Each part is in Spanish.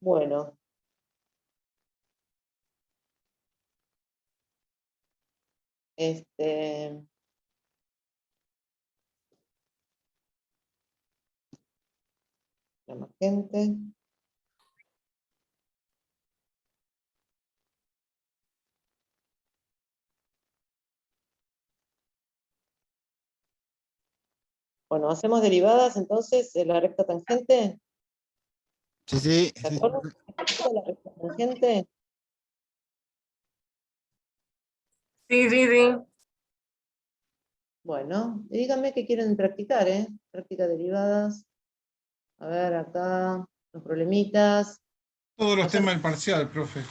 Bueno. Más gente. Bueno, hacemos derivadas entonces de la recta tangente. Sí, sí. ¿De acuerdo? ¿La recta tangente? Sí, sí, sí. Bueno, y díganme qué quieren practicar, ¿eh? Práctica derivadas. A ver, acá, los problemitas. Todos los temas del parcial, profe.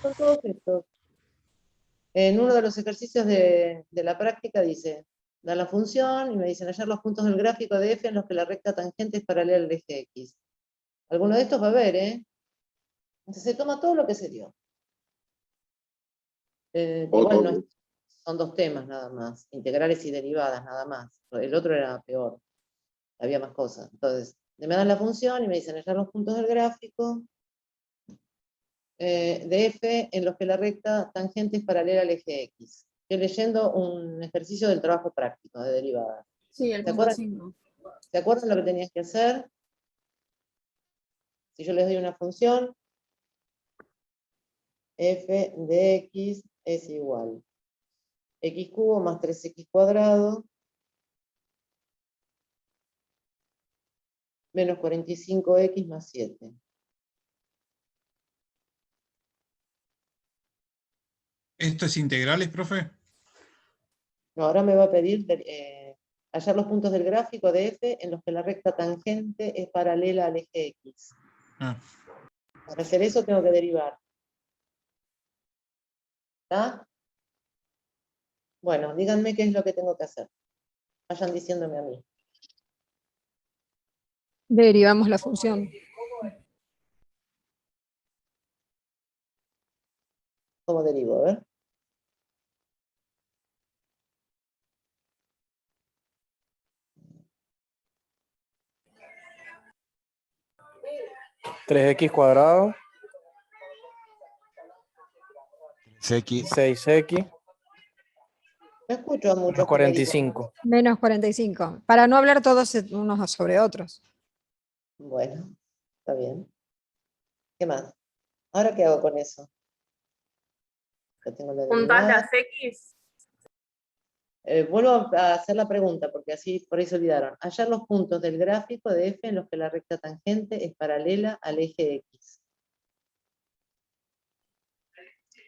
Son todos estos. En uno de los ejercicios de la práctica dice, da la función y me dicen hallar los puntos del gráfico de f en los que la recta tangente es paralela al eje x. Alguno de estos va a haber, ¿eh? Entonces se toma todo lo que se dio. Igual no es, son dos temas nada más, integrales y derivadas nada más. El otro era peor, había más cosas. Entonces, me dan la función y me dicen hallar los puntos del gráfico de f en los que la recta tangente es paralela al eje x. Estoy leyendo un ejercicio del trabajo práctico de derivadas. Sí, el punto 5. ¿Se acuerdan lo que tenías que hacer? Si yo les doy una función, f de x es igual x cubo más 3x cuadrado menos 45x más 7. ¿Esto es integrales, profe? No, ahora me va a pedir hallar los puntos del gráfico de f en los que la recta tangente es paralela al eje x. Ah. Para hacer eso tengo que derivar. ¿Está? Bueno, díganme qué es lo que tengo que hacer. Vayan diciéndome a mí. Derivamos la función. ¿Cómo derivo? A ver. (3x²) 6x. 6x No escucho a muchos menos que me digan. 45. Menos 45. Para no hablar todos unos sobre otros. Bueno, está bien. ¿Qué más? ¿Ahora qué hago con eso? Ya tengo la Juntar derivada. las X. Vuelvo a hacer la pregunta, porque así por ahí se olvidaron. Hallar los puntos del gráfico de f en los que la recta tangente es paralela al eje x.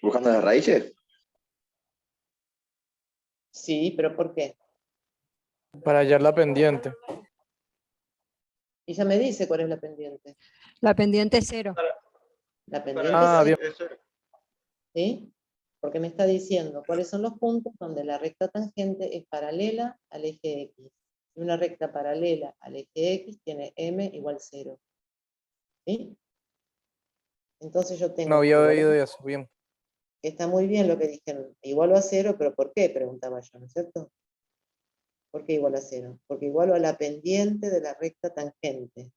¿Buscando las raíces? Sí, pero ¿por qué? Para hallar la pendiente. Y ya me dice cuál es la pendiente. La pendiente es 0. La pendiente Ah, es bien. cero, ¿sí? Porque me está diciendo cuáles son los puntos donde la recta tangente es paralela al eje x. Y una recta paralela al eje x tiene m igual 0. ¿Sí? Entonces yo tengo No había que oído eso. Bien. está muy bien lo que dijeron, igualo a 0, pero ¿por qué? Preguntaba yo, ¿no es cierto? ¿Por qué igual a 0? Porque igualo a la pendiente de la recta tangente.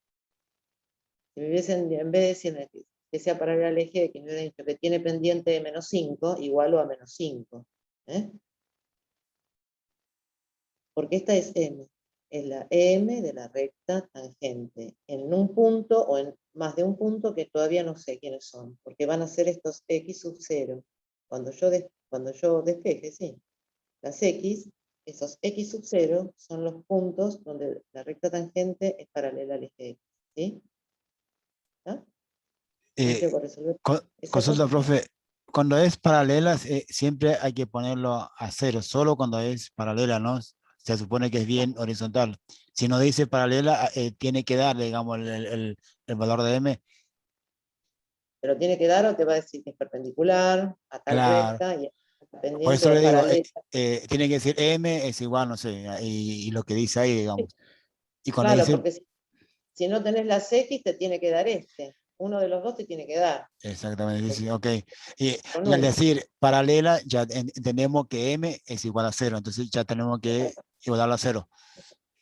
Si me hubiesen, en vez de decir que sea paralela al eje, que me hubiesen dicho que tiene pendiente de menos 5, igualo a menos 5. Porque esta es m, es la m de la recta tangente, en un punto o en más de un punto que todavía no sé quiénes son, porque van a ser estos x sub 0. Cuando yo despeje, sí. Las x, esos x sub 0 son los puntos donde la recta tangente es paralela al eje x. ¿Sí? ¿Ah? Tengo que resolver esa Consulta, cosa. profe. Cuando es paralela, siempre hay que ponerlo a 0, solo cuando es paralela, ¿no? Se supone que es bien horizontal. Si no dice paralela, tiene que darle, digamos, el valor de m. Pero tiene que dar o te va a decir que es perpendicular a tal Claro. recta y Por pendiente eso o le digo, paralela. tiene que decir m es igual, no sé, y lo que dice ahí, digamos. Y cuando Claro, dice, porque si no tenés las x, te tiene que dar este. Uno de los dos te tiene que dar. exactamente, dice, ok. Con Y al uno. decir paralela, ya entendemos que m es igual a 0, entonces ya tenemos que igualarlo a 0.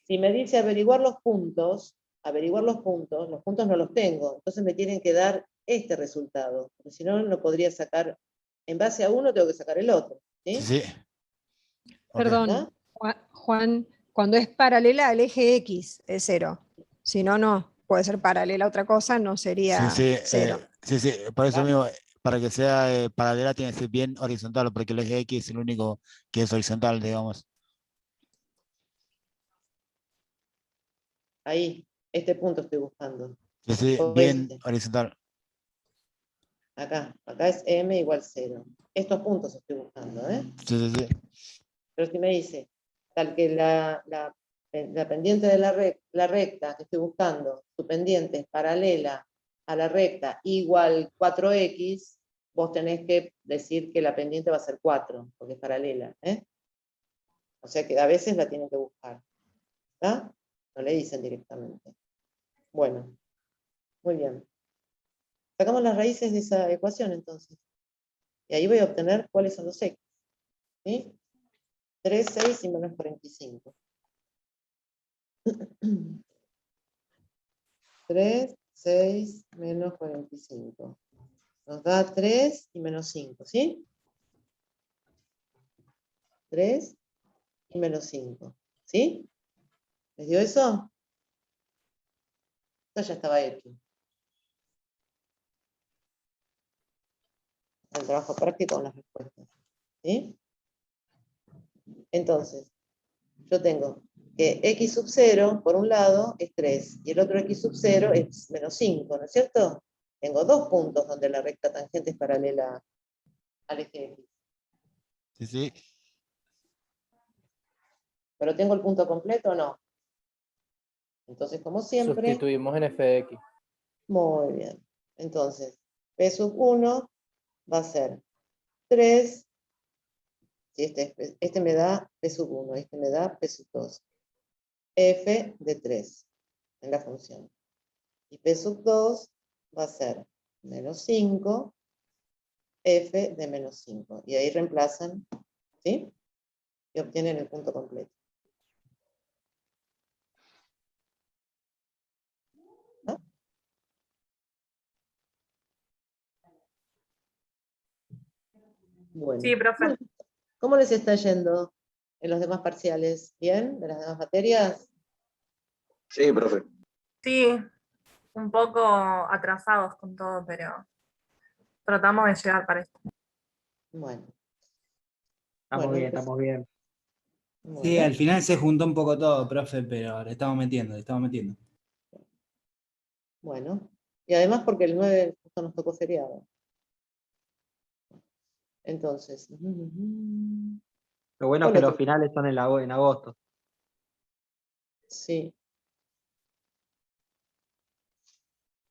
Si me dice averiguar los puntos, averiguar los puntos no los tengo, entonces me tienen que dar este resultado, porque si no, no podría sacar, en base a uno tengo que sacar el otro, ¿sí? Sí, sí. Ok. Perdón, ¿Ah? Juan, cuando es paralela al eje X es 0. Si no, no. Puede ser paralela a otra cosa, no Sí, sería sí, 0. sí, por eso Ah. mismo, para que sea paralela tiene que ser bien horizontal, porque el eje X es el único que es horizontal, digamos. Ahí, este punto estoy buscando. Sí, sí, O bien este. horizontal. Acá es m igual 0. Estos puntos estoy buscando, ¿eh? Sí, sí, sí. Pero si me dice, tal que la pendiente de la recta que estoy buscando, su pendiente es paralela a la recta igual 4x, vos tenés que decir que la pendiente va a ser 4, porque es paralela, ¿eh? O sea que a veces la tienen que buscar, ¿está? No le dicen directamente. Bueno, muy bien. Sacamos las raíces de esa ecuación entonces. Y ahí voy a obtener cuáles son los x. ¿Sí? 3, 6 y menos 45. 3, 6, menos 45. Nos da 3 y menos 5, ¿sí? 3 y menos 5, ¿sí? ¿Les dio eso? Esto ya estaba hecho. El trabajo práctico con las respuestas, ¿sí? Entonces, yo tengo que x sub 0, por un lado, es 3, y el otro x sub 0 es menos 5, ¿no es cierto? Tengo dos puntos donde la recta tangente es paralela al eje x. Sí, sí. ¿Pero tengo el punto completo o no? Entonces, como siempre, Sustituimos en f de x. muy bien. Entonces, P sub 1 va a ser 3, si este me da P sub 1, este me da P sub 2. F de 3 en la función. Y P sub 2 va a ser menos 5, F de menos 5. Y ahí reemplazan, ¿sí? Y obtienen el punto completo. ¿No? Bueno. Sí, profe. ¿Cómo les está yendo en los demás parciales? ¿Bien? ¿De las demás materias? Sí, profe. Sí, un poco atrasados con todo, pero tratamos de llegar para esto. Bueno. Estamos Bueno, bien, estamos bien. Sí, bueno, al final se juntó un poco todo, profe, pero le estamos metiendo, le estamos metiendo. bueno. Y además porque el 9 justo nos tocó feriado. Entonces, Lo bueno es ¿cuál que los otro? finales son en agosto. Sí.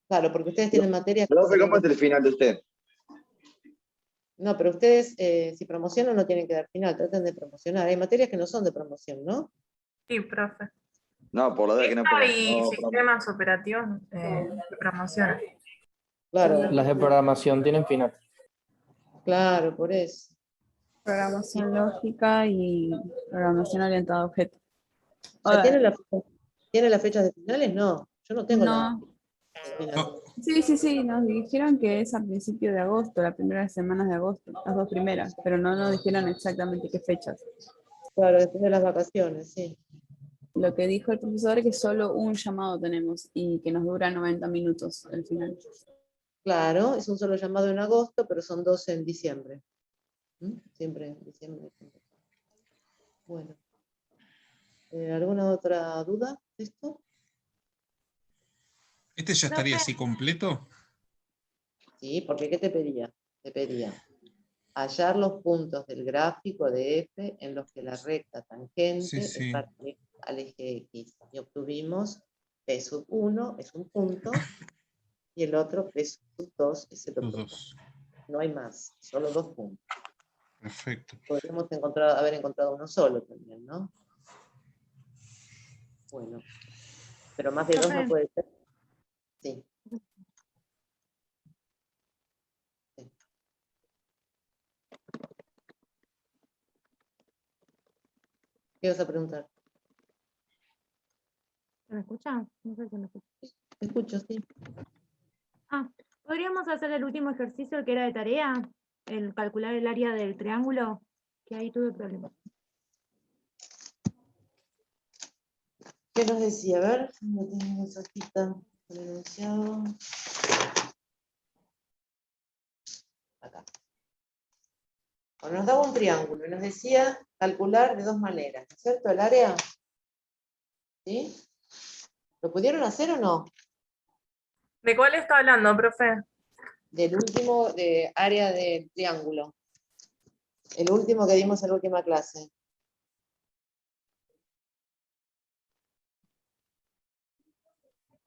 Claro, porque ustedes tienen materias que Profe, tienen ¿cómo que... es el final de usted? No, pero ustedes, si promocionan, no tienen que dar final, traten de promocionar. Hay materias que no son de promoción, ¿no? Sí, profe. No, por la verdad que no, Esta y no, sistemas operativos de promoción. Claro, Las de programación tienen final. claro, por eso. Programación lógica y programación orientada a objetos. ¿Ya tienen las fechas de finales? No, yo no tengo la No, final. No, sí, nos dijeron que es a principio de agosto, las primeras semanas de agosto, las dos primeras, pero no nos dijeron exactamente qué fechas. Claro, después de las vacaciones, sí. Lo que dijo el profesor es que solo un llamado tenemos y que nos dura 90 minutos el final. Claro, es un solo llamado en agosto, pero son dos en diciembre. Siempre en diciembre. Bueno. ¿Alguna otra duda de esto? ¿este ya estaría así completo? Sí, porque ¿qué te pedía? Te pedía hallar los puntos del gráfico de F en los que la recta Sí, tangente es sí. paralela al eje X. Y obtuvimos P sub 1 es un punto y el otro P sub 2 es el Los otro punto. dos. No hay más, solo dos puntos. Perfecto. Podríamos haber encontrado uno solo también, ¿no? Bueno, pero más de dos no Profe, puede ser. Sí. Sí. ¿Qué vas a preguntar? ¿Me escuchan? No sé si me escuchan. Te escucho, sí. Ah, podríamos hacer el último ejercicio que era de tarea, el calcular el área del triángulo, que ahí tuve problemas. ¿Qué nos decía? A ver, no tenemos hojita con el enunciado. Acá. Bueno, nos daba un triángulo y nos decía calcular de dos maneras, ¿no es cierto? El área. ¿Sí? ¿Lo pudieron hacer o no? ¿De cuál está hablando, profe? Del último de área del triángulo. El último que dimos en la última clase.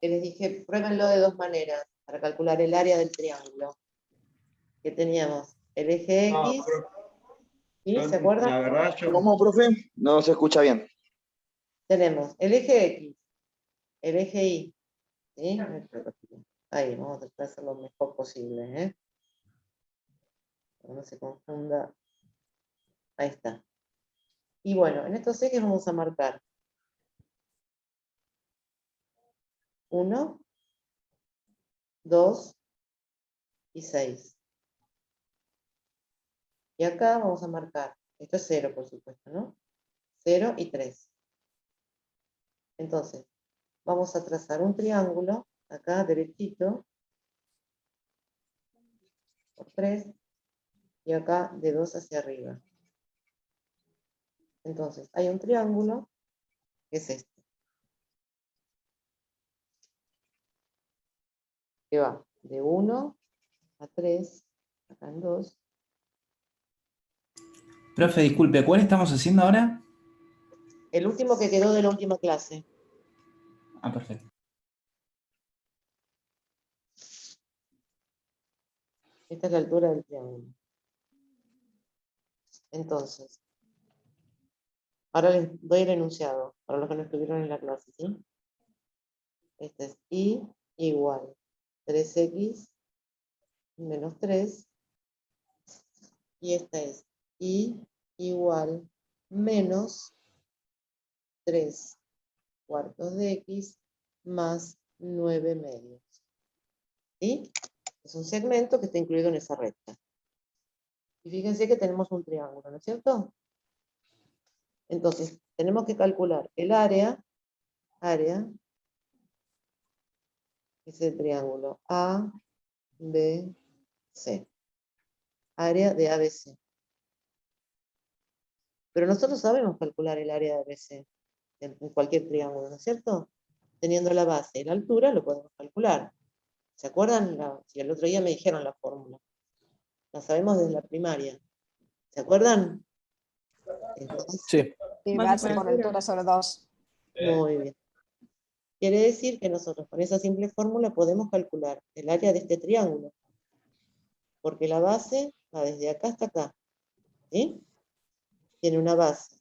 Que les dije, pruébenlo de dos maneras para calcular el área del triángulo. Que teníamos el eje X. ¿Sí? ¿Se acuerdan? La verdad, ¿cómo, profe? No se escucha bien. Tenemos el eje X, el eje Y. ¿Sí? Ahí, vamos a tratar de hacer lo mejor posible. ¿Eh? Para que no se confunda. Ahí está. Y bueno, en estos ejes vamos a marcar 1, 2 y 6. Y acá vamos a marcar, esto es 0 por supuesto, ¿no? 0 y 3. Entonces, vamos a trazar un triángulo, acá derechito, por 3, y acá de 2 hacia arriba. Entonces, hay un triángulo, que es este. Que va de 1 a 3, acá en 2. Profe, disculpe, ¿cuál estamos haciendo ahora? El último que quedó de la última clase. Ah, perfecto. Esta es la altura del triángulo. Entonces, ahora les doy el enunciado, para los que no estuvieron en la clase, ¿sí? Este es Y igual 3x menos 3. Y esta es Y igual menos 3 cuartos de x más 9 medios. ¿Sí? Es un segmento que está incluido en esa recta. Y fíjense que tenemos un triángulo, ¿no es cierto? Entonces, tenemos que calcular el área, es el triángulo A, B, C. Área de ABC. Pero nosotros sabemos calcular el área de ABC en cualquier triángulo, ¿no es cierto? Teniendo la base y la altura, lo podemos calcular. ¿Se acuerdan? Si el otro día me dijeron la fórmula. La sabemos desde la primaria. ¿Se acuerdan? Entonces, Sí. Y Base base por por altura. altura sobre 2. muy bien. Quiere decir que nosotros con esa simple fórmula podemos calcular el área de este triángulo. Porque la base va desde acá hasta acá. ¿Sí? Tiene una base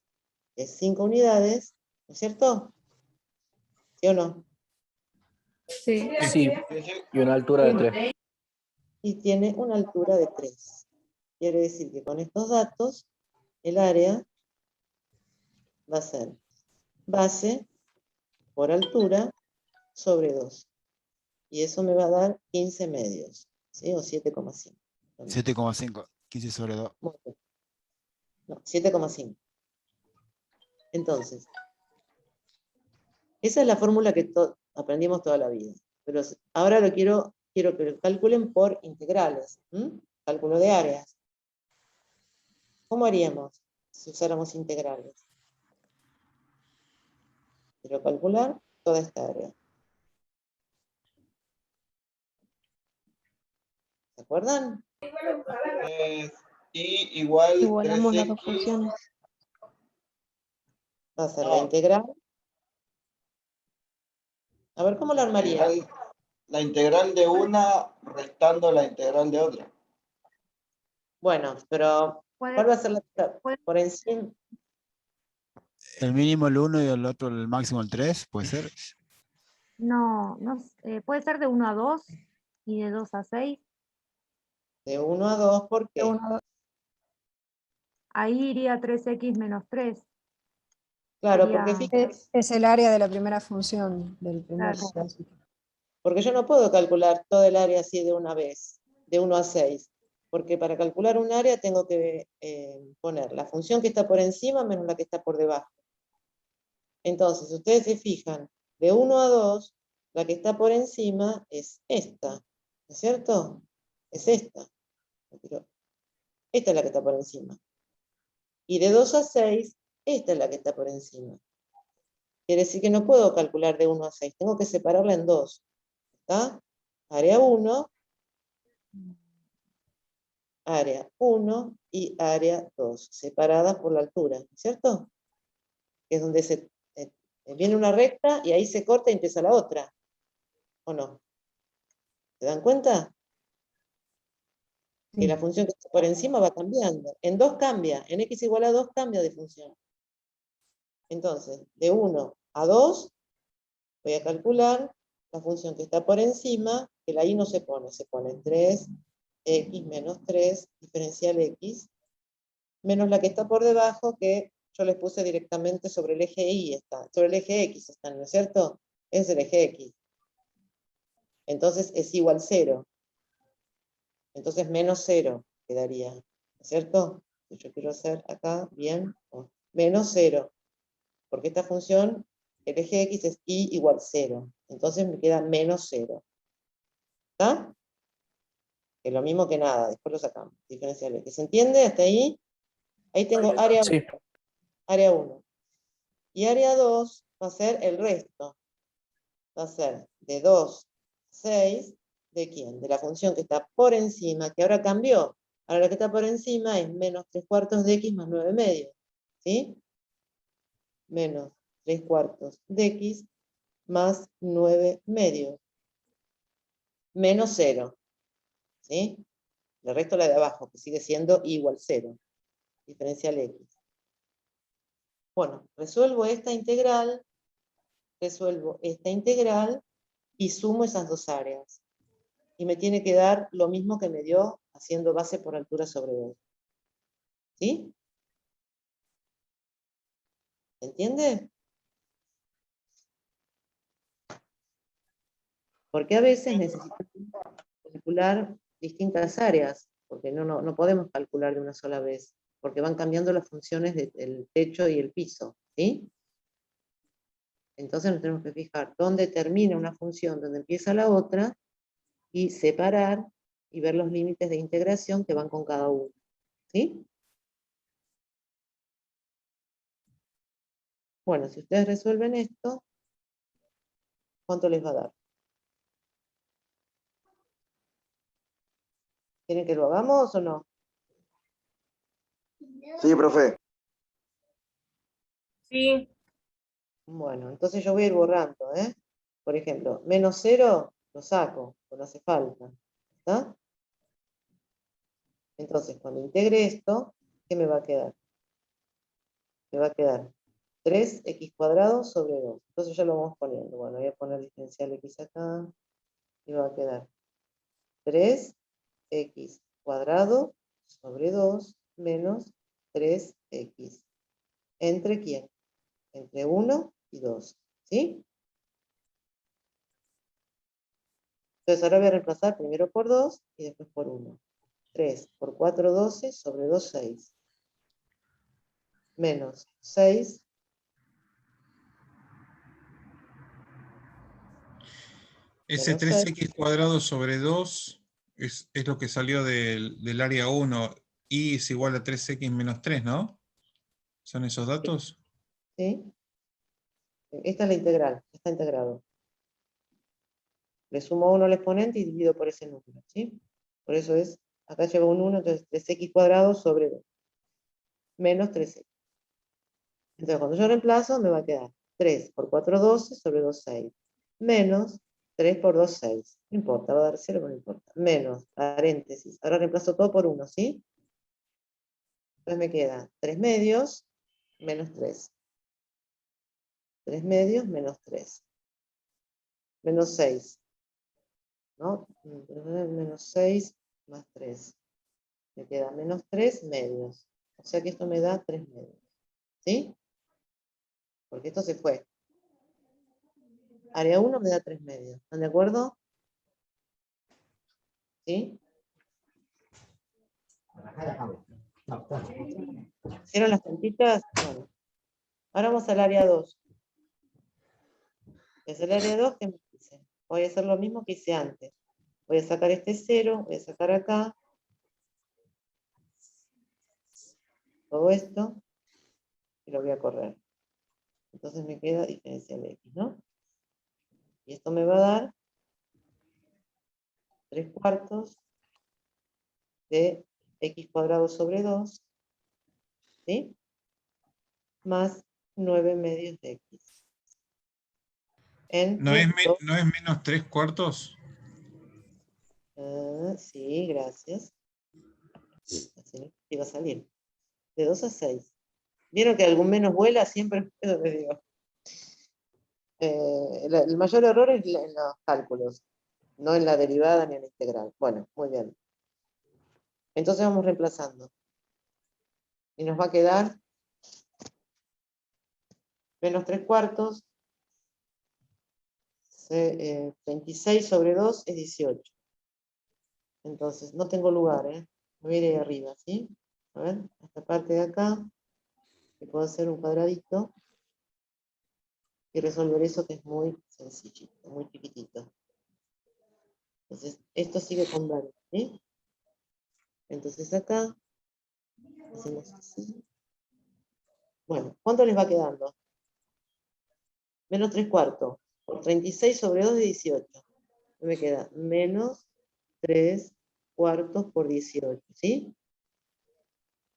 de 5 unidades, ¿no es cierto? ¿Sí o no? Sí. Sí. Y una altura de 3. Y tiene una altura de 3. Quiere decir que con estos datos, el área va a ser base por altura sobre 2. Y eso me va a dar 15 medios, ¿sí? O 7,5. 7,5, 15 sobre 2. No, 7,5. Entonces, esa es la fórmula que aprendimos toda la vida. Pero ahora quiero que lo calculen por integrales. Cálculo de áreas. ¿Cómo haríamos si usáramos integrales? Quiero calcular toda esta área. ¿Se acuerdan? Y igual Igualamos las dos 3x. funciones. Va a ser la integral. A ver, ¿cómo la armaría? La integral de una restando la integral de otra. Bueno, pero ¿cuál va a ser la por encima? El mínimo el 1 y el otro el máximo el 3, ¿puede ser? No, puede ser de 1 a 2 y de 2 a 6. De 1 a 2, ¿por qué? Ahí iría 3x menos 3. Claro, Sería- porque fíjate, Es el área de la primera función del primer Claro. pedacito. porque yo no puedo calcular todo el área así de una vez, de 1 a 6, porque para calcular un área tengo que poner la función que está por encima menos la que está por debajo. Entonces, si ustedes se fijan, de 1 a 2, la que está por encima es esta, ¿no es cierto? Es esta. Pero esta es la que está por encima. Y de 2 a 6, esta es la que está por encima. Quiere decir que no puedo calcular de 1 a 6, tengo que separarla en 2. ¿Está? Área 1, área 1 y área 2, separadas por la altura, ¿cierto? Es donde viene una recta y ahí se corta y empieza la otra. ¿O no? ¿Se dan cuenta? Que la función que está por encima va cambiando. En 2 cambia, en x igual a 2 cambia de función. Entonces, de 1 a 2, voy a calcular la función que está por encima, que la i no se pone 3x menos 3, diferencial x, menos la que está por debajo, que yo les puse directamente sobre el eje y está, sobre el eje x están, ¿no es cierto? Es el eje x. Entonces es igual a 0. Entonces menos 0 quedaría, ¿no es cierto? Yo quiero hacer acá, bien, menos 0, porque esta función, el eje x es y igual a 0. Entonces me queda menos 0. ¿Está? Que es lo mismo que nada, después lo sacamos. Diferencial x. ¿Se entiende hasta ahí? Ahí tengo área 1. Sí. Área 1. Y área 2 va a ser el resto. Va a ser de 2 a 6, ¿de quién? De la función que está por encima, que ahora cambió. Ahora la que está por encima es menos 3/4 de x más 9 medios. ¿Sí? Menos 3/4 de x más 9 medios. Menos 0. ¿Sí? El resto la de abajo, que sigue siendo igual a 0. Diferencial x. Bueno, resuelvo esta integral y sumo esas dos áreas. Y me tiene que dar lo mismo que me dio haciendo base por altura sobre 2. ¿Sí? ¿Se entiende? Porque a veces necesitamos calcular distintas áreas, porque no podemos calcular de una sola vez, porque van cambiando las funciones del techo y el piso. ¿Sí? Entonces nos tenemos que fijar dónde termina una función, dónde empieza la otra, y separar y ver los límites de integración que van con cada uno. ¿Sí? Bueno, si ustedes resuelven esto, ¿cuánto les va a dar? ¿Quieren que lo hagamos o no? Sí, profe. Sí, Bueno, entonces yo voy a ir borrando, ¿eh? Por ejemplo, menos 0 lo saco, no hace falta. ¿Está? Entonces, cuando integre esto, ¿qué me va a quedar? Me va a quedar 3x² sobre 2. Entonces ya lo vamos poniendo. Bueno, voy a poner diferencial x acá. Y va a quedar 3x² sobre 2 menos 3x. ¿Entre quién? Entre 1 y 2. ¿Sí? Entonces ahora voy a reemplazar primero por 2 y después por 1. 3 por 4, 12 sobre 2, 6. Menos 6. Ese Menos 6. 3x² sobre 2 es lo que salió del área 1. Y es igual a 3x menos 3, ¿no? ¿Son esos datos? ¿Sí? Esta es la integral. Está integrado. Le sumo 1 al exponente y divido por ese número. ¿Sí? Por eso es, acá lleva un 1, entonces 3x² sobre 2. Menos 3x. Entonces cuando yo reemplazo me va a quedar 3 por 4, 12 sobre 2, 6. Menos 3 por 2, 6. No importa, va a dar 0, pero no importa. Menos, paréntesis. Ahora reemplazo todo por 1, ¿sí? Entonces me queda 3 medios menos 3. 3 medios menos 3. Menos 6. ¿No? Menos 6 más 3. Me queda menos 3 medios. O sea que esto me da 3 medios. ¿Sí? porque esto se fue. Área 1 me da 3 medios. ¿Están de acuerdo? ¿Sí? ¿Hicieron las puntitas? Bueno. Ahora vamos al área 2. Es el área 2 que me dice. Voy a hacer lo mismo que hice antes. Voy a sacar este 0, voy a sacar acá. Todo esto. Y lo voy a correr. Entonces me queda diferencial de x, ¿no? Y esto me va a dar 3/4 de x cuadrado sobre 2, ¿sí? Más 9 medios de x. ¿No es, Dos. no es menos 3/4? Sí, gracias. Así iba a salir. De 2 a 6. ¿Vieron que algún menos vuela? Siempre les digo. El mayor error es en los cálculos, no en la derivada ni en la integral. Bueno, muy bien. Entonces vamos reemplazando. Y nos va a quedar menos 3/4. 26 sobre 2 es 18. Entonces, no tengo lugar, ¿eh? Me voy a ir ahí arriba, ¿sí? A ver, esta parte de acá, que puedo hacer un cuadradito y resolver eso que es muy sencillito, muy chiquitito. Entonces, esto sigue con verde, ¿sí? Entonces acá, hacemos así. Bueno, ¿cuánto les va quedando? Menos 3/4. Por 36 sobre 2 es 18. Me queda menos 3/4 por 18, ¿sí?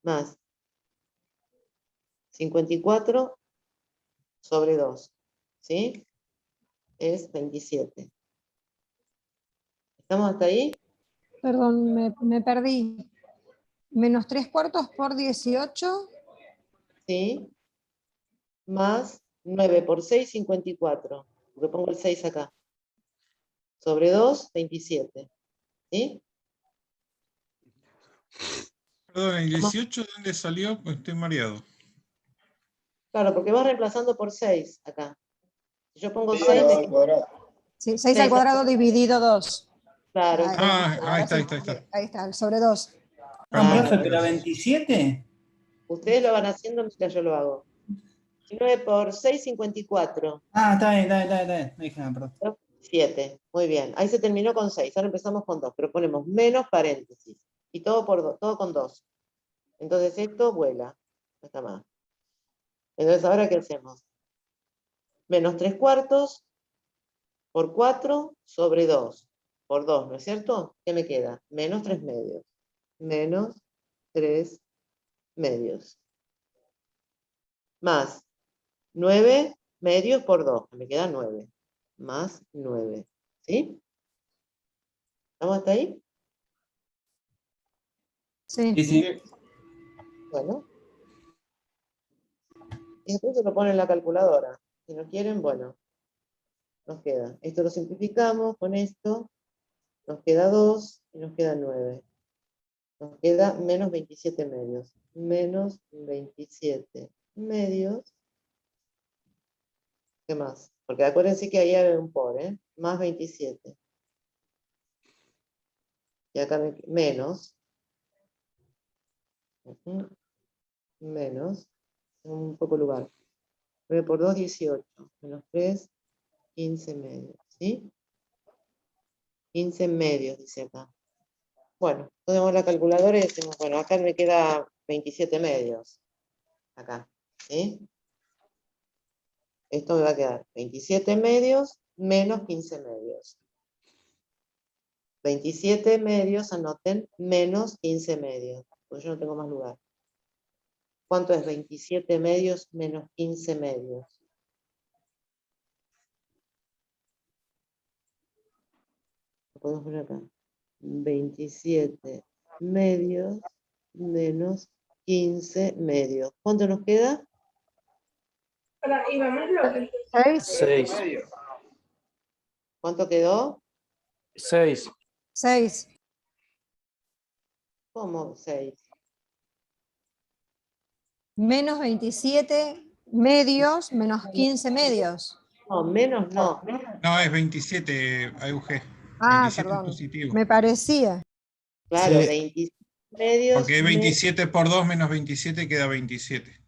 Más 54 sobre 2, ¿sí? Es 27. ¿Estamos hasta ahí? Perdón, me perdí. Menos 3/4 por 18. Sí. Más 9 por 6, 54. Porque pongo el 6 acá. Sobre 2, 27. ¿Sí? Perdón, ¿el 18 dónde salió? Pues estoy mareado. Claro, porque vas reemplazando por 6 acá. Si yo pongo 6, 6 al cuadrado. Sí, 6 al cuadrado dividido 2. Claro. Ahí, Ah, ahí ahora está, sí. ahí está, ahí está. Ahí está, el sobre 2. Ah, Claro. profe, pero 27. Ustedes lo van haciendo mientras yo lo hago. 9 por 6, 54. Ah, está bien, está bien, está bien. No dije nada, perdón. 7. Muy bien. Ahí se terminó con 6. Ahora empezamos con 2. Pero ponemos menos paréntesis. Y todo por 2, todo con 2. Entonces esto vuela. No está más. Entonces, ¿ahora qué hacemos? Menos 3/4 por 4 sobre 2. Por 2, ¿no es cierto? ¿Qué me queda? Menos 3 medios. Menos 3 medios. Más 9 medios por 2. Me queda 9. Más 9. ¿Sí? ¿Estamos hasta ahí? Sí. Sí, sí. Bueno. Y después se lo ponen en la calculadora. Si no quieren, bueno. Nos queda. Esto lo simplificamos con esto. Nos queda 2 y nos queda 9. Nos queda menos 27 medios. Menos 27 medios. ¿Qué más? Porque acuérdense que ahí hay un por, ¿eh? Más 27. Y acá menos. Menos. Un poco lugar. 9 por 2, 18. Menos 3, 15 medios. ¿Sí? 15 medios, dice acá. Bueno, ponemos la calculadora y decimos, bueno, acá me queda 27 medios. Acá. ¿Sí? Esto me va a quedar 27 medios menos 15 medios. 27 medios, anoten, menos 15 medios, porque yo no tengo más lugar. ¿Cuánto es 27 medios menos 15 medios? Lo podemos poner acá. 27 medios menos 15 medios. ¿Cuánto nos queda? Y vamos bloque. 6. ¿Cuánto quedó? 6. 6. ¿Cómo 6? Menos 27 medios menos 15 medios. No, menos no. No, es 27, AUG. Ah, 27 perdón. positivo. Me parecía. Claro, Sí. 27 medios. Porque 27 por 2 menos 27 queda 27.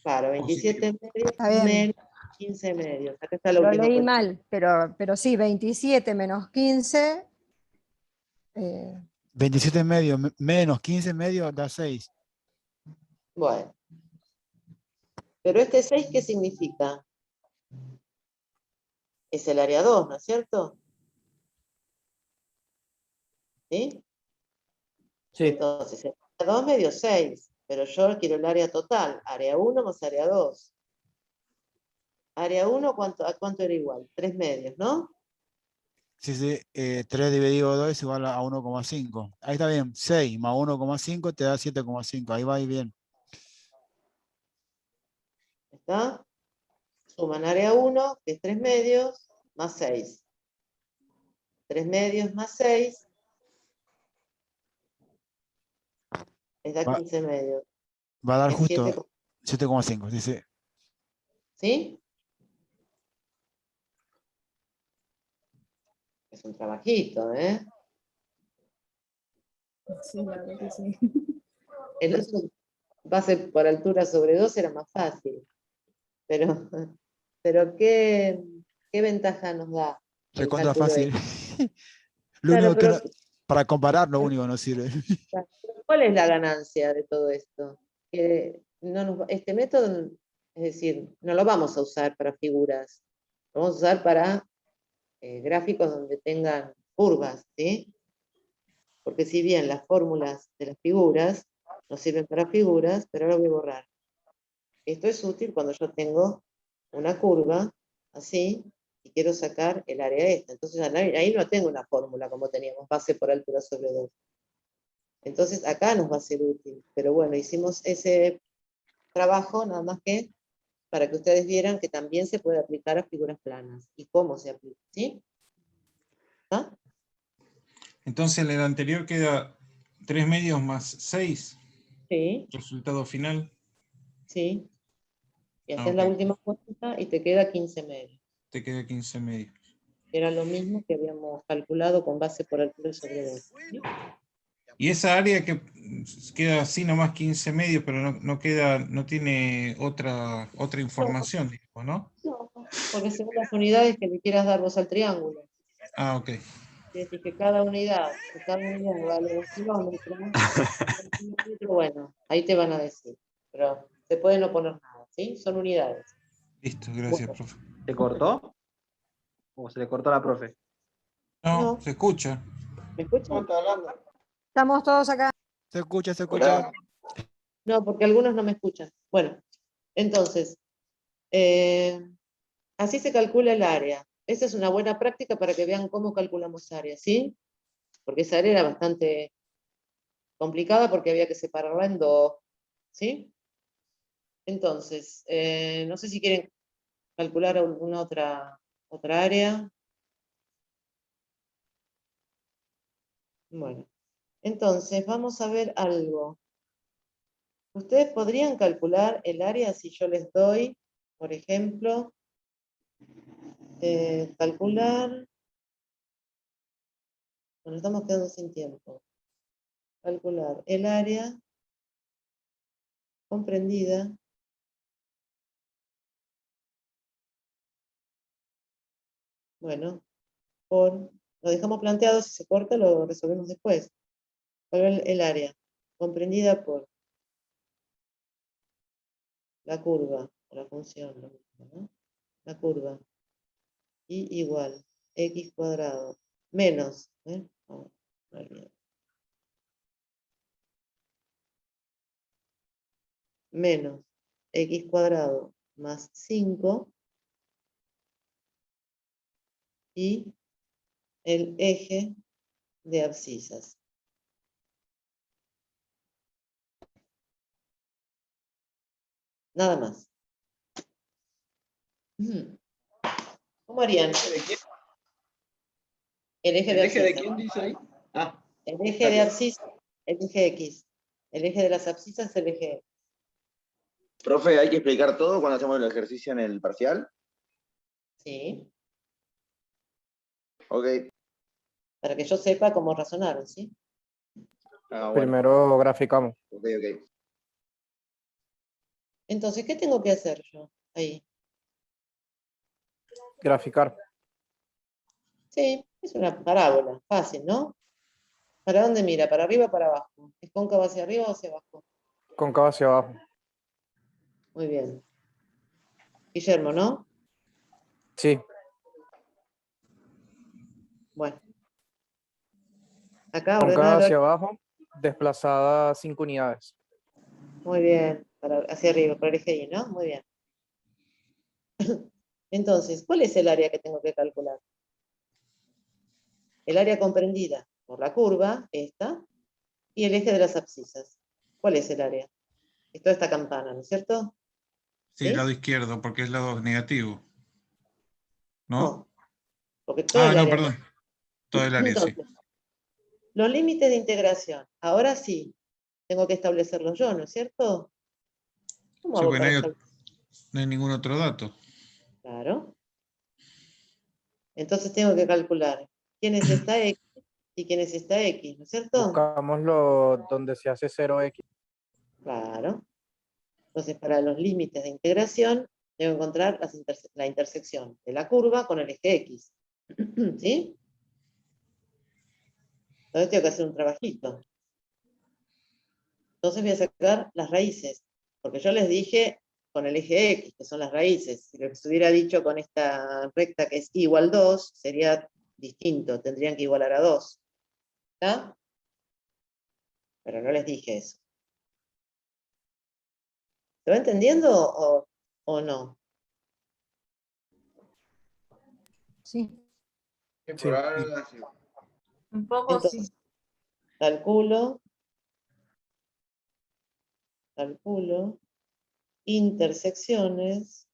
Claro, 27 medios Está bien. menos 15 medios. Acá está la Lo última leí cuestión. mal, pero sí, 27 menos 15. 27 medios menos 15 medios da 6. Bueno. Pero este 6, ¿qué significa? Es el área 2, ¿no es cierto? ¿Sí? Sí. Entonces, el área 2 me dio 6, pero yo quiero el área total, área 1 más área 2. Área 1, ¿a cuánto era igual? 3 medios, ¿no? Sí, sí, 3 dividido 2 es igual a 1,5. Ahí está bien, 6 más 1,5 te da 7,5. Ahí va y bien. ¿Está? Suman área 1, que es 3 medios, más 6. 3 medios más 6 les da Va, 15 medios. va a dar Es justo 7, 7,5. Dice, ¿sí? Es un trabajito, ¿eh? Sí, la verdad que sí. El otro, base por altura sobre 2 era más fácil. Pero ¿qué ventaja nos da el recontra cálculo fácil. Lo Claro, único que pero para comparar, lo único que nos sirve. ¿cuál es la ganancia de todo esto? Que este método, es decir, no lo vamos a usar para figuras, lo vamos a usar para gráficos donde tengan curvas, ¿sí? Porque si bien las fórmulas de las figuras nos sirven para figuras, pero ahora voy a borrar. Esto es útil cuando yo tengo una curva así y quiero sacar el área esta. Entonces ahí no tengo una fórmula como teníamos, base por altura sobre 2. Entonces acá nos va a ser útil. Pero bueno, hicimos ese trabajo nada más que para que ustedes vieran que también se puede aplicar a figuras planas y cómo se aplica, ¿sí? ¿Ah? Entonces en el anterior queda 3 medios más 6. Sí, Resultado final. sí. Y Ah, haces ok. la última cuenta y te queda 15 medios. Te queda 15 medios. Era lo mismo que habíamos calculado con base por altura sobre 2. ¿Sí? Y esa área que queda así nomás 15 medios, pero no queda, no tiene otra información, digamos, ¿no? No, porque según las unidades que le quieras dar vos al triángulo. Ah, ok. Si decís que cada unidad vale 2 kilómetros, bueno, ahí te van a decir. Pero se puede no poner nada, ¿sí? Son unidades. Listo, gracias, Bueno. profe. ¿Se cortó? ¿O se le cortó a la profe? No, No. se escucha. ¿Me escuchan? ¿Cómo está hablando? Estamos todos acá. Se escucha, se escucha. Hola. No, porque algunos no me escuchan. Bueno, entonces, así se calcula el área. Esa es una buena práctica para que vean cómo calculamos área, ¿sí? Porque esa área era bastante complicada porque había que separarla en 2, ¿sí? Entonces, no sé si quieren calcular alguna otra área. Bueno, entonces vamos a ver algo. Ustedes podrían calcular el área si yo les doy, por ejemplo, calcular, bueno, estamos quedando sin tiempo. Calcular el área comprendida bueno, lo dejamos planteado, si se corta lo resolvemos después. El área comprendida por la curva, o la función, lo mismo, ¿no? La curva, y igual, x cuadrado, menos, no olvidé. Menos x cuadrado más 5 y el eje de abscisas. Nada más. ¿Cómo harían? El eje de ¿El eje de abscisas. quién dice ahí? Ah, El eje de abscisas, el eje X. El eje de las abscisas es el eje X. Profe, ¿hay que explicar todo cuando hacemos el ejercicio en el parcial? ¿Sí? Ok. Para que yo sepa cómo razonaron, ¿sí? Ah, bueno. Primero graficamos. Ok, ok. Entonces, ¿qué tengo que hacer yo ahí? Graficar. Sí, es una parábola, fácil, ¿no? ¿Para dónde mira? ¿Para arriba o para abajo? ¿Es cóncava hacia arriba o hacia abajo? Cóncava hacia abajo. Muy bien. Guillermo, ¿no? Sí. Bueno. Acá Cóncava ordenado. hacia abajo, desplazada 5 unidades. Muy bien. Hacia arriba, por el eje Y, ¿no? Muy bien. Entonces, ¿cuál es el área que tengo que calcular? El área comprendida por la curva, esta, y el eje de las abscisas. ¿Cuál es el área? Es toda esta campana, ¿no es cierto? Sí, ¿Sí? lado izquierdo, porque es lado negativo. ¿No? No, porque todo el No, área. perdón. Todo el área, sí. Entonces, los límites de integración. Ahora sí, tengo que establecerlos yo, ¿no es cierto? ¿Cómo Sí, hago porque para establecer? no hay ningún otro dato. Claro. Entonces tengo que calcular quién es esta X y quién es esta X, ¿no es cierto? Buscamos donde se hace 0x. Claro. Entonces, para los límites de integración, debo encontrar la intersección de la curva con el eje X. ¿Sí? Entonces tengo que hacer un trabajito. Entonces voy a sacar las raíces, porque yo les dije con el eje X, que son las raíces. Si lo que se hubiera dicho con esta recta que es igual 2, sería distinto, tendrían que igualar a 2. ¿Está? Pero no les dije eso. ¿Se va entendiendo o no? Sí. Sí. Un poco sí. Entonces, calculo intersecciones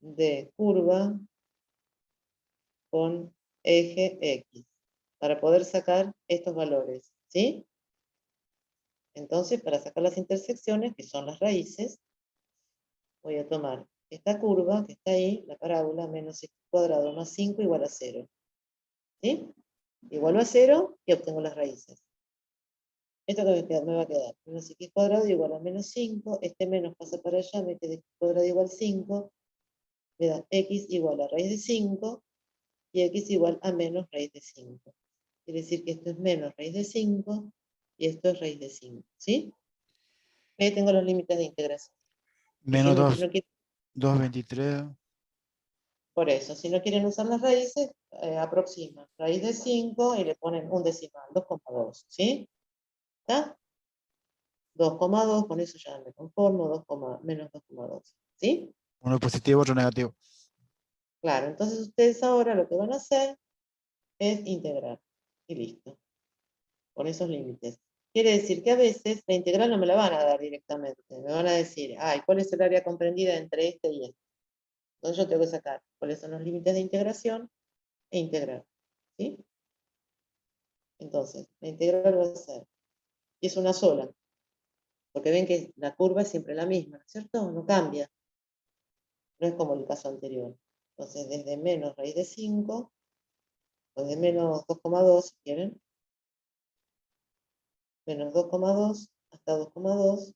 de curva con eje X para poder sacar estos valores, ¿sí? Entonces, para sacar las intersecciones, que son las raíces, voy a tomar esta curva que está ahí, la parábola, menos x cuadrado más 5 igual a 0. ¿Sí? Igualo a 0 y obtengo las raíces. Esto que me va a quedar, menos x cuadrado igual a menos 5, este menos pasa para allá, me queda x cuadrado igual 5, me da x igual a raíz de 5, y x igual a menos raíz de 5. Quiere decir que esto es menos raíz de 5, y esto es raíz de 5, ¿sí? Ahí tengo los límites de integración. Y si Menos no 2, 223. por eso, si no quieren usar las raíces, aproximan raíz de 5 y le ponen un decimal, 2,2, ¿sí? ¿Está? 2,2, con eso ya me conformo, menos 2,2, ¿sí? Uno positivo, otro negativo. Claro, entonces ustedes ahora lo que van a hacer es integrar, y listo, con esos límites. Quiere decir que a veces la integral no me la van a dar directamente, me van a decir, ay, ¿cuál es el área comprendida entre este y este? Entonces yo tengo que sacar cuáles son los límites de integración e integrar, ¿sí? Entonces, la integral va a ser, y es una sola, porque ven que la curva es siempre la misma, ¿no es cierto? No cambia, no es como el caso anterior. Entonces, desde menos raíz de 5, o de menos 2,2, si quieren, menos 2,2 hasta 2,2,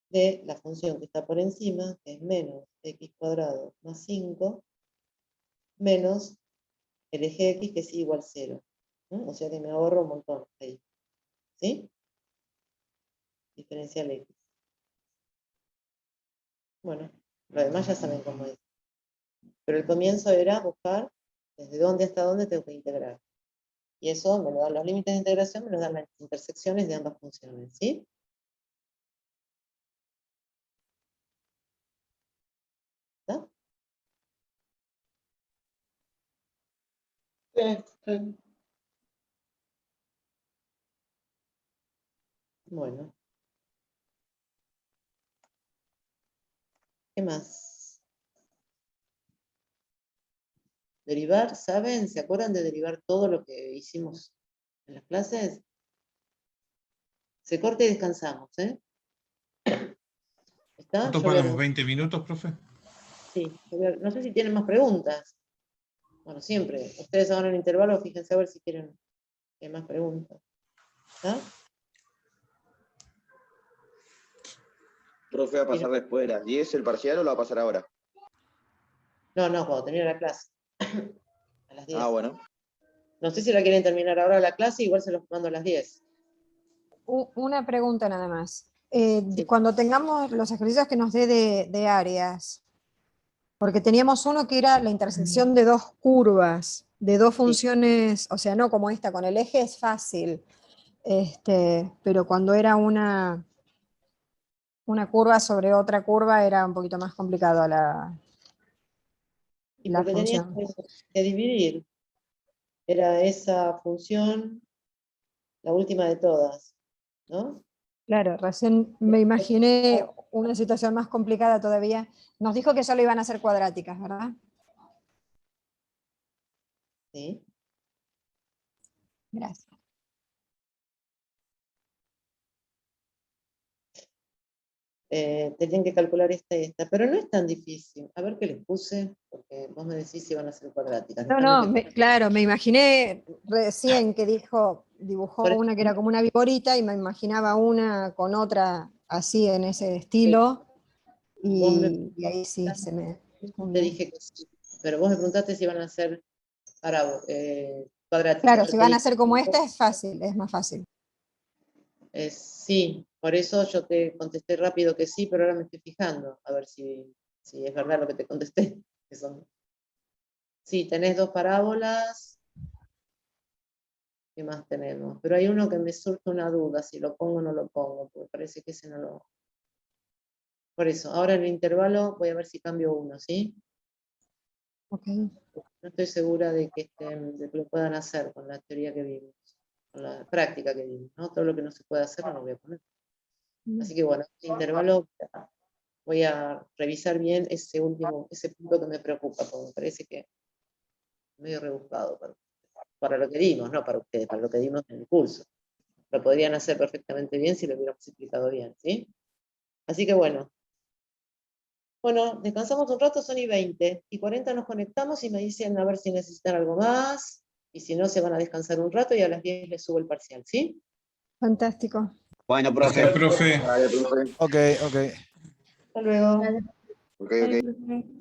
de la función que está por encima, que es menos x cuadrado más 5, menos el eje x, que es igual a 0. O sea que me ahorro un montón ahí. ¿Sí? Diferencial x. Bueno, lo demás ya saben cómo es. Pero el comienzo era buscar desde dónde hasta dónde tengo que integrar. Y eso me lo dan los límites de integración, me lo dan las intersecciones de ambas funciones. ¿Sí? ¿Está? Sí. Bueno. ¿Qué más? Derivar, ¿saben? ¿Se acuerdan de derivar todo lo que hicimos en las clases? Se corta y descansamos, ¿eh? ¿Está? ¿Cuánto Yo voy a- paramos? ¿20 minutos, profe? Sí, no sé si tienen más preguntas. Bueno, siempre. Ustedes ahora en el intervalo, fíjense a ver si quieren más preguntas. ¿Está? Profe, ¿va a pasar después de las 10 el parcial o lo va a pasar ahora? No, cuando termine la clase. A las 10. Ah, bueno. No sé si la quieren terminar ahora la clase, igual se los mando a las 10. Una pregunta nada más. Sí. Cuando tengamos los ejercicios que nos dé de áreas, porque teníamos uno que era la intersección de dos curvas, de dos funciones, o sea, no como esta, con el eje es fácil, pero cuando era una curva sobre otra curva era un poquito más complicado la Porque tenías función. que dividir. Era esa función, la última de todas, ¿no? Claro, recién me imaginé una situación más complicada todavía. Nos dijo que solo iban a ser cuadráticas, ¿verdad? Sí. Gracias. Tenían que calcular esta y esta, pero no es tan difícil. A ver qué les puse, porque vos me decís si van a ser cuadráticas. No, claro, me imaginé recién que dibujó Por eso- una que era como una viborita y me imaginaba una con otra así en ese estilo Vos me y ahí sí se me te fundió. dije que sí, pero vos me preguntaste si van a ser cuadráticas. Claro, Yo si te van a dije, ser como esta es fácil, es más fácil. sí, por eso yo te contesté rápido que sí, pero ahora me estoy fijando, a ver si es verdad lo que te contesté. Que son... Sí, tenés dos parábolas. ¿Qué más tenemos? Pero hay uno que me surge una duda, si lo pongo o no lo pongo, porque parece que ese no lo... Por eso, ahora en el intervalo voy a ver si cambio uno, ¿sí? Ok. No estoy segura de que lo puedan hacer con la teoría que vimos, con la práctica que vimos, ¿no? Todo lo que no se puede hacer no lo voy a poner. Así que bueno, en este intervalo voy a revisar bien ese punto que me preocupa, porque me parece que es medio rebuscado para lo que dimos, no para ustedes, para lo que dimos en el curso. Lo podrían hacer perfectamente bien si lo hubiéramos explicado bien, ¿sí? Así que bueno. Bueno, descansamos un rato, son y 20. Y 40 nos conectamos y me dicen a ver si necesitan algo más. Y si no, se van a descansar un rato y a las 10 les subo el parcial, ¿sí? Fantástico. Bueno, Gracias, profe. Dale, profe. Ok. Hasta luego. Ok, Ay, ok. profe.